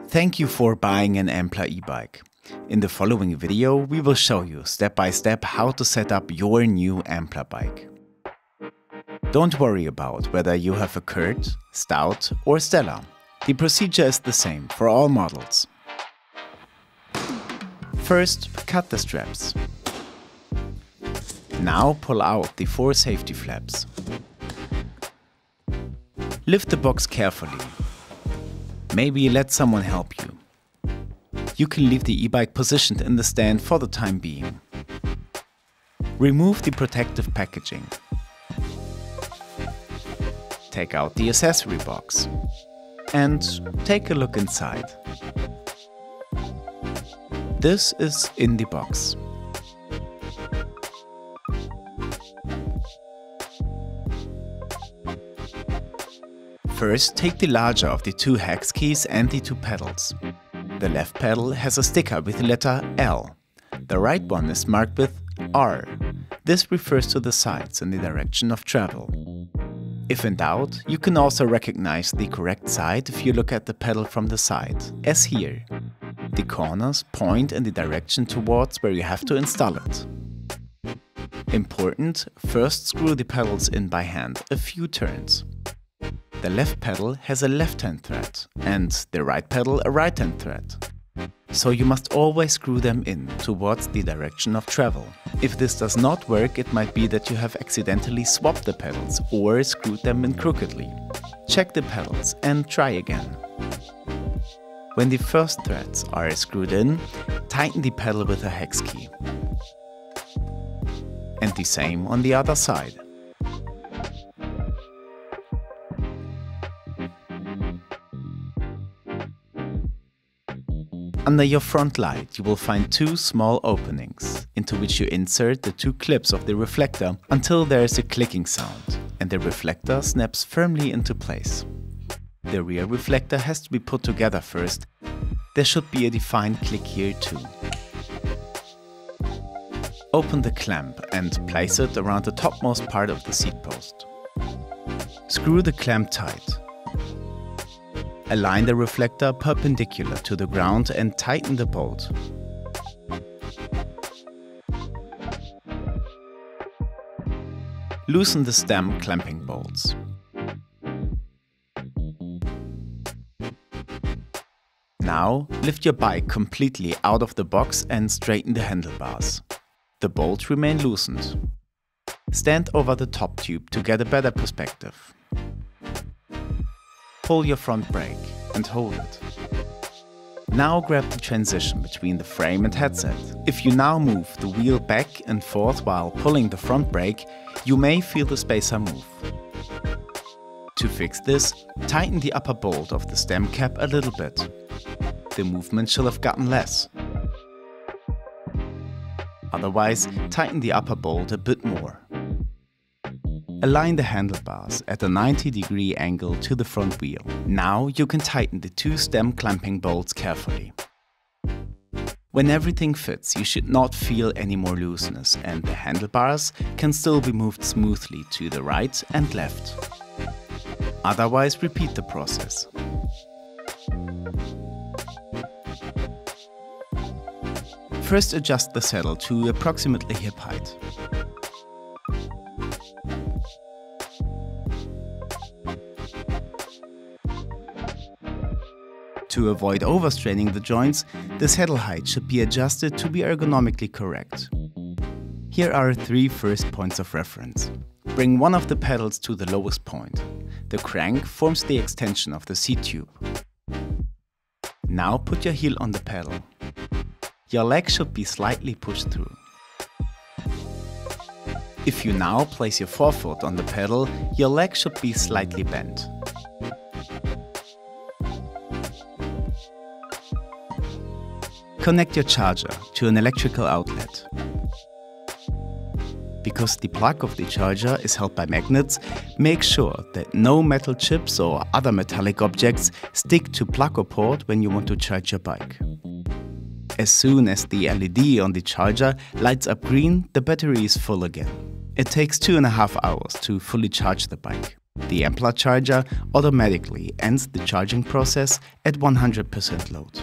Thank you for buying an Ampler e-bike. In the following video, we will show you step by step how to set up your new Ampler bike. Don't worry about whether you have a Curt, Stout or Stella. The procedure is the same for all models. First, cut the straps. Now pull out the 4 safety flaps. Lift the box carefully. Maybe let someone help you. You can leave the e-bike positioned in the stand for the time being. Remove the protective packaging. Take out the accessory box and take a look inside. This is in the box. First, take the larger of the 2 hex keys and the 2 pedals. The left pedal has a sticker with the letter L. The right one is marked with R. This refers to the sides in the direction of travel. If in doubt, you can also recognize the correct side if you look at the pedal from the side, as here. The corners point in the direction towards where you have to install it. Important, first screw the pedals in by hand a few turns. The left pedal has a left-hand thread and the right pedal a right-hand thread. So you must always screw them in towards the direction of travel. If this does not work, it might be that you have accidentally swapped the pedals or screwed them in crookedly. Check the pedals and try again. When the first threads are screwed in, tighten the pedal with a hex key. And the same on the other side. Under your front light you will find 2 small openings, into which you insert the 2 clips of the reflector until there is a clicking sound and the reflector snaps firmly into place. The rear reflector has to be put together first. There should be a defined click here too. Open the clamp and place it around the topmost part of the seat post. Screw the clamp tight. Align the reflector perpendicular to the ground and tighten the bolt. Loosen the stem clamping bolts. Now lift your bike completely out of the box and straighten the handlebars. The bolts remain loosened. Stand over the top tube to get a better perspective. Pull your front brake and hold it. Now grab the transition between the frame and headset. If you now move the wheel back and forth while pulling the front brake, you may feel the spacer move. To fix this, tighten the upper bolt of the stem cap a little bit. The movement should have gotten less. Otherwise, tighten the upper bolt a bit more. Align the handlebars at a 90-degree angle to the front wheel. Now you can tighten the 2 stem clamping bolts carefully. When everything fits, you should not feel any more looseness and the handlebars can still be moved smoothly to the right and left. Otherwise, repeat the process. First, adjust the saddle to approximately hip height. To avoid overstraining the joints, the saddle height should be adjusted to be ergonomically correct. Here are 3 first points of reference. Bring one of the pedals to the lowest point. The crank forms the extension of the seat tube. Now put your heel on the pedal. Your leg should be slightly pushed through. If you now place your forefoot on the pedal, your leg should be slightly bent. Connect your charger to an electrical outlet. Because the plug of the charger is held by magnets, make sure that no metal chips or other metallic objects stick to plug or port when you want to charge your bike. As soon as the LED on the charger lights up green, the battery is full again. It takes 2.5 hours to fully charge the bike. The Amplar charger automatically ends the charging process at 100% load.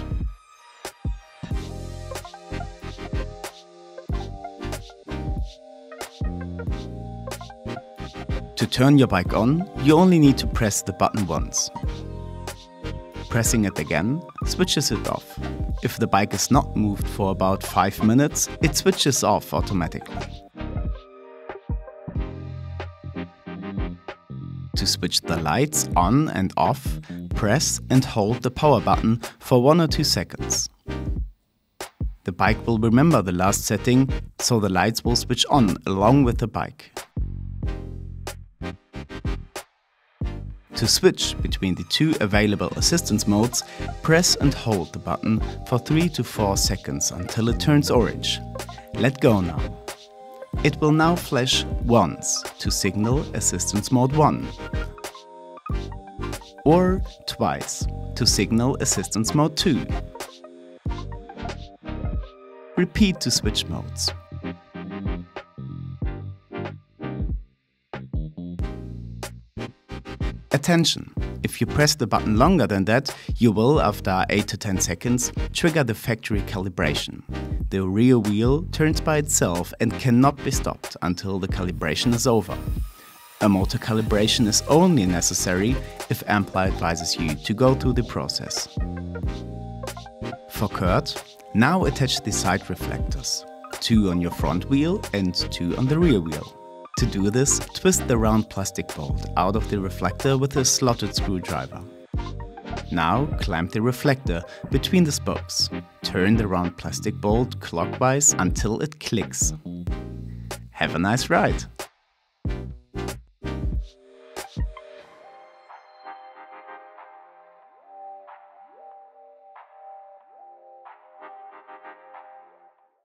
To turn your bike on, you only need to press the button once. Pressing it again switches it off. If the bike is not moved for about 5 minutes, it switches off automatically. To switch the lights on and off, press and hold the power button for 1 or 2 seconds. The bike will remember the last setting, so the lights will switch on along with the bike. To switch between the 2 available assistance modes, press and hold the button for 3 to 4 seconds until it turns orange. Let go now. It will now flash once to signal assistance mode 1, or twice to signal assistance mode 2. Repeat to switch modes. Attention! If you press the button longer than that, you will, after 8 to 10 seconds, trigger the factory calibration. The rear wheel turns by itself and cannot be stopped until the calibration is over. A motor calibration is only necessary if Amplar advises you to go through the process. For Curt, now attach the side reflectors, 2 on your front wheel and 2 on the rear wheel. To do this, twist the round plastic bolt out of the reflector with a slotted screwdriver. Now clamp the reflector between the spokes. Turn the round plastic bolt clockwise until it clicks. Have a nice ride!